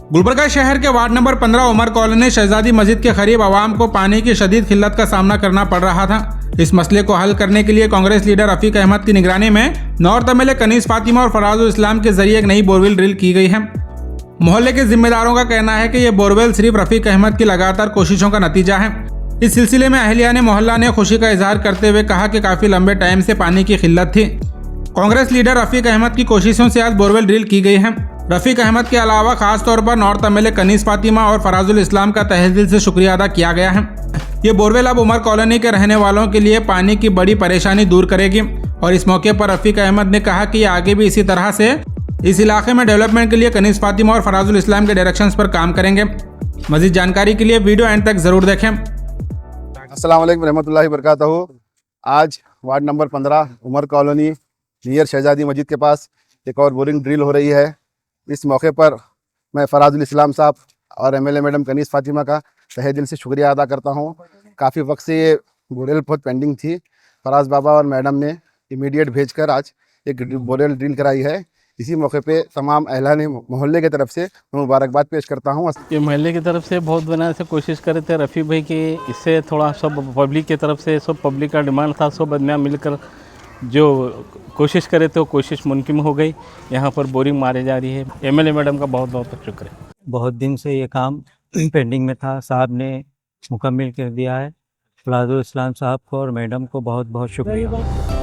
गुलबर्गा शहर के ward number 15 Umar colony शहजादी मस्जिद के करीब आवाम को पानी की शदीद किल्लत का सामना करना पड़ रहा था। इस मसले को हल करने के लिए कांग्रेस लीडर रफीक अहमद की निगरानी में नॉर्थ एमएलए कनीज फातिमा और फराजुल इस्लाम के जरिए एक नई बोरवेल ड्रिल की गई है। मोहल्ले के जिम्मेदारों का कहना है कि यह बोरवेल सिर्फ रफीक अहमद की लगातार कोशिशों का नतीजा है। इस सिलसिले में अहलियाने मोहल्ला ने खुशी का इजहार करते हुए कहा कि काफी लंबे टाइम से पानी की किल्लत थी। कांग्रेस लीडर रफीक अहमद की कोशिशों से आज बोरवेल ड्रिल की गई है। रफीक अहमद के अलावा खास तौर पर नॉर्थ एमएलए कनीज फातिमा और फराजुल इस्लाम का तहे दिल से शुक्रिया अदा किया गया है। ये बोरवेल अब उमर कॉलोनी के रहने वालों के लिए पानी की बड़ी परेशानी दूर करेगी और इस मौके पर रफीक अहमद ने कहा कि आगे भी इसी तरह से इस इलाके में डेवलपमेंट के लिए कनीज फातिमा और फराजुल इस्लाम के डायरेक्शंस पर काम करेंगे। मजीद जानकारी के लिए वीडियो एंड तक जरूर देखें। अस्सलाम वालेकुम रहमतुल्लाहि बरकातहू। आज ward number 15 Umar colony near Shahzadi Masjid के पास एक और बोरिंग ड्रिल हो रही है। इस मौके पर मैं फराजुल इस्लाम साहब और एमएलए मैडम कनीज फातिमा का तहे दिल से शुक्रिया अदा करता हूं। काफ़ी वक्त से ये बोरेल बहुत पेंडिंग थी। फराज बाबा और मैडम ने इमीडिएट भेजकर आज एक बोरेल ड्रिल कराई है। इसी मौके पे तमाम अहलाने मोहल्ले की तरफ से मुबारकबाद पेश करता हूँ। ये मोहल्ले की तरफ से बहुत बना से कोशिश करे थे रफ़ीक भाई की, इससे थोड़ा सब पब्लिक की तरफ से सब पब्लिक का डिमांड था, सब आदमी मिलकर जो कोशिश करे थे वो कोशिश मुमकिन हो गई। यहाँ पर बोरिंग मारी जा रही है। एमएलए मैडम का बहुत बहुत शुक्र है। बहुत दिन से ये काम पेंडिंग में था, साहब ने मुकम्मल कर दिया है। फराजुल इस्लाम साहब को और मैडम को बहुत बहुत शुक्रिया।